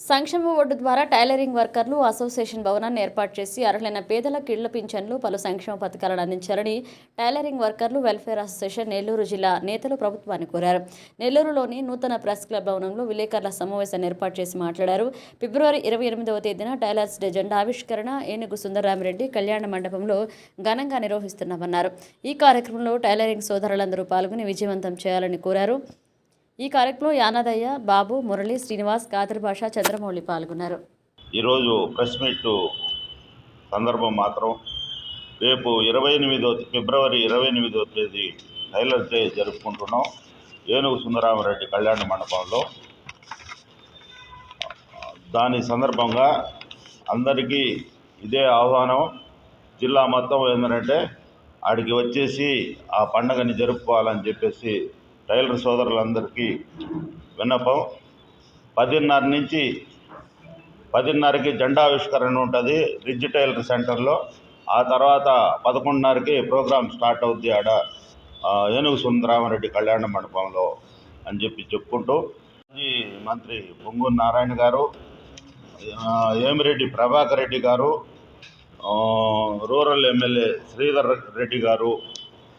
సంక్షేమ బోర్డు ద్వారా టైలరింగ్ వర్కర్లు అసోసియేషన్ భవనాన్ని ఏర్పాటు చేసి అర్హులైన పేదలకు ఇళ్ల పింఛన్లు పలు సంక్షేమ పథకాలను అందించాలని టైలరింగ్ వర్కర్లు వెల్ఫేర్ అసోసియేషన్ నెల్లూరు జిల్లా నేతలు ప్రభుత్వాన్ని కోరారు. నెల్లూరులోని నూతన ప్రెస్ క్లబ్ భవనంలో విలేకరుల సమావేశాన్ని ఏర్పాటు చేసి మాట్లాడారు. ఫిబ్రవరి 28వ తేదీన టైలర్స్ డే జెండా ఆవిష్కరణ ఏనుగు సుందరరామిరెడ్డి కళ్యాణ మండపంలో ఘనంగా నిర్వహిస్తున్నామన్నారు. ఈ కార్యక్రమంలో టైలరింగ్ సోదరులందరూ పాల్గొని విజయవంతం చేయాలని కోరారు. ఈ కార్యక్రమంలో యానాదయ్య, బాబు, మురళి, శ్రీనివాస్, కాదర్ భాష, చంద్రమౌళి పాల్గొన్నారు. ఈరోజు ప్రెస్ మీట్ సందర్భం మాత్రం రేపు ఫిబ్రవరి 28వ తేదీ టైలర్స్ డే జరుపుకుంటున్నాం. ఏనుగు సుందరరామిరెడ్డి కళ్యాణ మండపంలో. దాని సందర్భంగా అందరికీ ఇదే ఆహ్వానం. జిల్లా మొత్తం ఏంటంటే ఆడికి వచ్చేసి ఆ పండుగని జరుపుకోవాలని చెప్పేసి టైలర్ సోదరులందరికీ విన్నపం. 10:30 నుంచి 10:30కి జెండావిష్కరణ ఉంటుంది రిడ్జ్ టైలర్ సెంటర్లో. ఆ తర్వాత 11:30కి ప్రోగ్రాం స్టార్ట్ అవుద్ది ఆడ ఏనుగు సుందరరామిరెడ్డి కళ్యాణ మండపంలో అని చెప్పుకుంటూ మాజీ మంత్రి పొంగూరు నారాయణ గారు, ఏమిరెడ్డి ప్రభాకర్ రెడ్డి గారు, రూరల్ ఎమ్మెల్యే శ్రీధర్ రెడ్డి గారు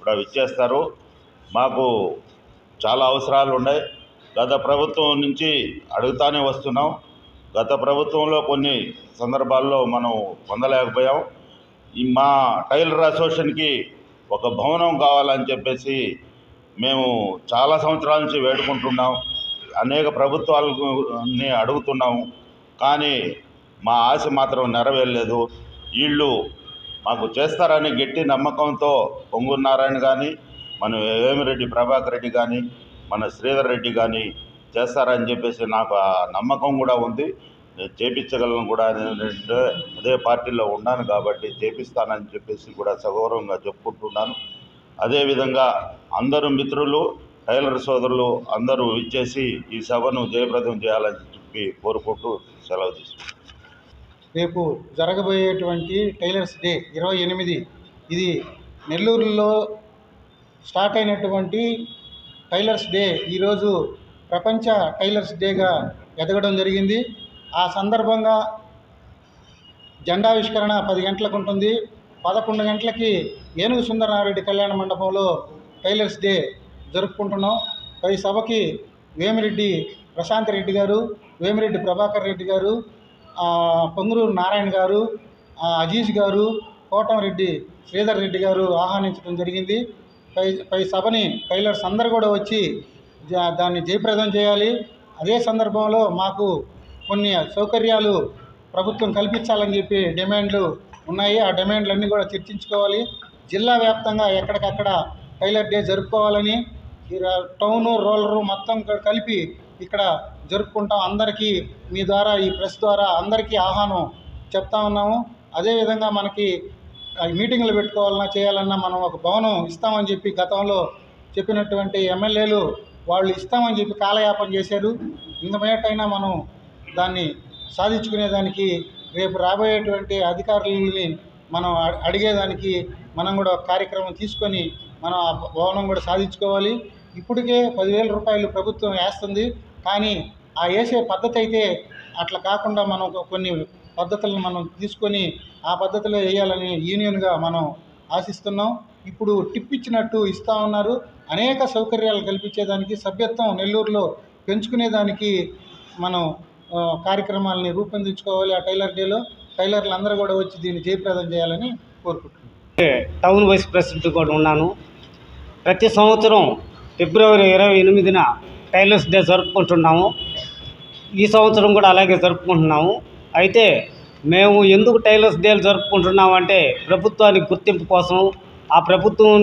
కూడా విచ్చేస్తారు. మాకు చాలా అవసరాలు ఉన్నాయి. గత ప్రభుత్వం నుంచి అడుగుతానే వస్తున్నాం. గత ప్రభుత్వంలో కొన్ని సందర్భాల్లో మనం పొందలేకపోయాం. మా టైలర్ అసోసియేషన్కి ఒక భవనం కావాలని చెప్పేసి మేము చాలా సంవత్సరాల నుంచి వేడుకుంటున్నాం. అనేక ప్రభుత్వాలని అడుగుతున్నాము. కానీ మా ఆశ మాత్రం నెరవేరలేదు. వీళ్ళు మాకు చేస్తారని గట్టి నమ్మకంతో పొంగూరు నారాయణ కానీ, మన ఏమిరెడ్డి ప్రభాకర్ రెడ్డి కానీ, మన శ్రీధర్ రెడ్డి కానీ చేస్తారని చెప్పేసి నాకు ఆ నమ్మకం కూడా ఉంది. నేను చేపించగలను కూడా. అదే పార్టీలో ఉన్నాను కాబట్టి చేపిస్తానని చెప్పేసి కూడా సగౌరవంగా చెప్పుకుంటున్నాను. అదేవిధంగా అందరూ మిత్రులు, టైలర్ సోదరులు అందరూ ఇచ్చేసి ఈ సభను జయప్రదం చేయాలని చెప్పి కోరుకుంటూ సెలవు తీసుకుంటాను. రేపు జరగబోయేటువంటి టైలర్స్ డే 28 ఇది నెల్లూరులో స్టార్ట్ అయినటువంటి టైలర్స్ డే ఈరోజు ప్రపంచ టైలర్స్ డేగా ఎదగడం జరిగింది. ఆ సందర్భంగా జెండావిష్కరణ 10 గంటలకు ఉంటుంది. 11 గంటలకి ఏనుగు సుందరరామిరెడ్డి కళ్యాణ మండపంలో టైలర్స్ డే జరుపుకుంటున్నాం. ఈ సభకి వేమిరెడ్డి ప్రశాంత్ రెడ్డి గారు, వేమిరెడ్డి ప్రభాకర్ రెడ్డి గారు, పొంగూరు నారాయణ గారు, అజీజ్ గారు, కోటంరెడ్డి శ్రీధర్ రెడ్డి గారు ఆహ్వానించడం జరిగింది. పై సభని టైలర్స్ అందరూ కూడా వచ్చి దాన్ని జయప్రదం చేయాలి. అదే సందర్భంలో మాకు కొన్ని సౌకర్యాలు ప్రభుత్వం కల్పించాలని చెప్పి డిమాండ్లు ఉన్నాయి. ఆ డిమాండ్లన్నీ కూడా చర్చించుకోవాలి. జిల్లా వ్యాప్తంగా ఎక్కడికక్కడ టైలర్ డే జరుపుకోవాలని టౌను రూరల్ మొత్తం కలిపి ఇక్కడ జరుపుకుంటాం. అందరికీ మీ ద్వారా, ఈ ప్రెస్ ద్వారా అందరికీ ఆహ్వానం చెప్తా ఉన్నాము. అదేవిధంగా మనకి మీటింగ్లు పెట్టుకోవాలన్నా చేయాలన్నా మనం ఒక భవనం ఇస్తామని చెప్పి గతంలో చెప్పినటువంటి ఎమ్మెల్యేలు వాళ్ళు ఇస్తామని చెప్పి కాలయాపన చేశారు. ఇంత మేటైనా మనం దాన్ని సాధించుకునేదానికి రేపు రాబోయేటువంటి అధికారులని మనం అడిగేదానికి మనం కూడా ఒక కార్యక్రమం తీసుకొని మనం ఆ భవనం కూడా సాధించుకోవాలి. ఇప్పటికే 10,000 రూపాయలు ప్రభుత్వం వేస్తుంది. కానీ ఆ వేసే పద్ధతి అయితే అట్లా కాకుండా మనం కొన్ని పద్ధతులను మనం తీసుకొని ఆ పద్ధతిలో వేయాలని యూనియన్గా మనం ఆశిస్తున్నాం. ఇప్పుడు టిప్ ఇచ్చినట్టు ఇస్తూ ఉన్నారు. అనేక సౌకర్యాలు కల్పించేదానికి, సభ్యత్వం నెల్లూరులో పెంచుకునేదానికి మనం కార్యక్రమాలని రూపొందించుకోవాలి. ఆ టైలర్ డేలో టైలర్లు అందరూ కూడా వచ్చి దీన్ని జయప్రదం చేయాలని కోరుకుంటున్నాను. టౌన్ వైస్ ప్రెసిడెంట్ కూడా ఉన్నాను. ప్రతి సంవత్సరం ఫిబ్రవరి 28న టైలర్స్ డే జరుపుకుంటున్నాము. ఈ సంవత్సరం కూడా అలాగే జరుపుకుంటున్నాము. అయితే మేము ఎందుకు టైలర్స్ డేలు జరుపుకుంటున్నామంటే ప్రభుత్వానికి గుర్తింపు కోసం. ఆ ప్రభుత్వం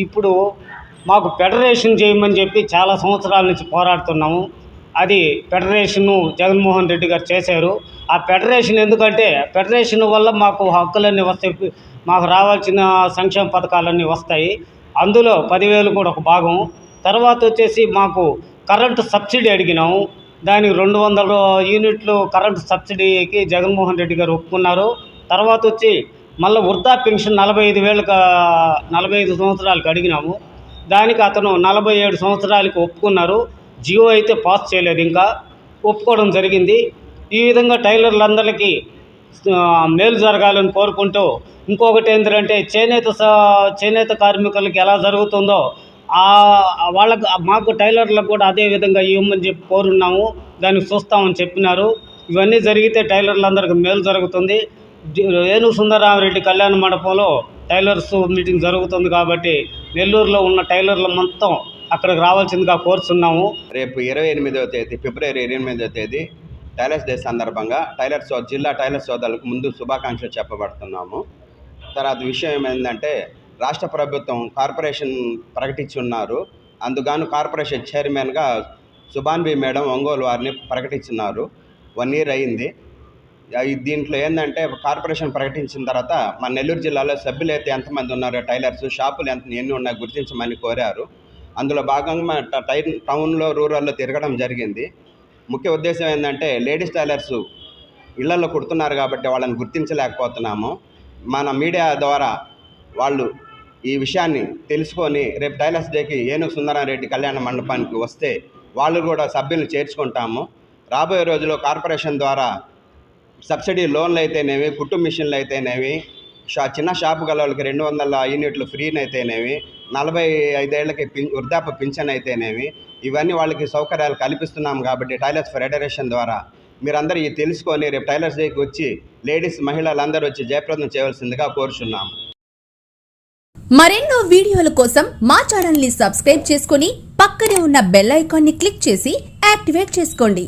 ఇప్పుడు మాకు ఫెడరేషన్ చేయమని చెప్పి చాలా సంవత్సరాల నుంచి పోరాడుతున్నాము. అది ఫెడరేషను జగన్మోహన్ రెడ్డి గారు చేశారు. ఆ ఫెడరేషన్ ఎందుకంటే ఫెడరేషన్ వల్ల మాకు హక్కులన్నీ వస్తాయి, మాకు రావాల్సిన సంక్షేమ పథకాలన్నీ వస్తాయి. అందులో 10,000 కూడా ఒక భాగం. తర్వాత వచ్చేసి మాకు కరెంటు సబ్సిడీ అడిగినాము. దానికి 200 యూనిట్లు కరెంటు సబ్సిడీకి జగన్మోహన్ రెడ్డి గారు ఒప్పుకున్నారు. తర్వాత వచ్చి మళ్ళీ వృద్ధా పెన్షన్ 45 సంవత్సరాలకు అడిగినాము. దానికి అతను 47 సంవత్సరాలకి ఒప్పుకున్నారు. జియో అయితే పాస్ చేయలేదు, ఇంకా ఒప్పుకోవడం జరిగింది. ఈ విధంగా టైలర్లందరికీ మేలు జరగాలని కోరుకుంటూ, ఇంకొకటి ఏంటంటే చేనేత కార్మికులకి ఎలా జరుగుతుందో వాళ్ళకు మాకు టైలర్లకు కూడా అదే విధంగా ఇవ్వమని చెప్పి కోరున్నాము. దానికి చూస్తామని చెప్పినారు. ఇవన్నీ జరిగితే టైలర్లందరికీ మేలు జరుగుతుంది. ఏనుగు సుందరరామరెడ్డి కళ్యాణ మండపంలో టైలర్స్ మీటింగ్ జరుగుతుంది కాబట్టి నెల్లూరులో ఉన్న టైలర్లు మొత్తం అక్కడికి రావాల్సిందిగా కోరుతున్నాము. రేపు ఫిబ్రవరి 28వ తేదీ టైలర్స్ డే సందర్భంగా జిల్లా టైలర్ సోదరులకు ముందు శుభాకాంక్షలు చెప్పబడుతున్నాము. తర్వాత విషయం ఏంటంటే, రాష్ట్ర ప్రభుత్వం కార్పొరేషన్ ప్రకటించున్నారు. అందుగాను కార్పొరేషన్ చైర్మన్గా సుభాన్బి మేడం ఒంగోలు వారిని ప్రకటించున్నారు. 1 year అయింది. దీంట్లో ఏంటంటే, కార్పొరేషన్ ప్రకటించిన తర్వాత మన నెల్లూరు జిల్లాలో సభ్యులు అయితే ఎంతమంది ఉన్నారో టైలర్స్ షాపులు ఎన్ని ఉన్నాయో గుర్తించమని కోరారు. అందులో భాగంగా టౌన్లో రూరల్లో తిరగడం జరిగింది. ముఖ్య ఉద్దేశం ఏంటంటే, లేడీస్ టైలర్స్ ఇళ్లలో కుడుతున్నారు కాబట్టి వాళ్ళని గుర్తించలేకపోతున్నాము. మన మీడియా ద్వారా వాళ్ళు ఈ విషయాన్ని తెలుసుకొని రేపు టైలర్స్ డేకి ఏనుగు సుందరరామరెడ్డి కళ్యాణ మండపానికి వస్తే వాళ్ళు కూడా సభ్యులను చేర్చుకుంటాము. రాబోయే రోజుల్లో కార్పొరేషన్ ద్వారా సబ్సిడీ లోన్లు అయితేనేవి, కుట్టు మిషన్లు అయితేనేవి, చిన్న షాపు గల వాళ్ళకి 200 యూనిట్లు ఫ్రీని అయితేనేవి, 45 ఏళ్ళకి వృద్ధాప్య పింఛన్ అయితేనేవి, ఇవన్నీ వాళ్ళకి సౌకర్యాలు కల్పిస్తున్నాం. కాబట్టి టైలర్స్ ఫెడరేషన్ ద్వారా మీరందరూ ఇది తెలుసుకొని రేపు టైలర్స్ డేకి వచ్చి మహిళలందరూ వచ్చి జయప్రదం చేయవలసిందిగా కోరుచున్నాము. మరెన్నో వీడియోల కోసం మా ఛానల్ ని సబ్స్క్రైబ్ చేసుకుని పక్కనే ఉన్న బెల్ ఐకాన్ ని క్లిక్ చేసి యాక్టివేట్ చేసుకోండి.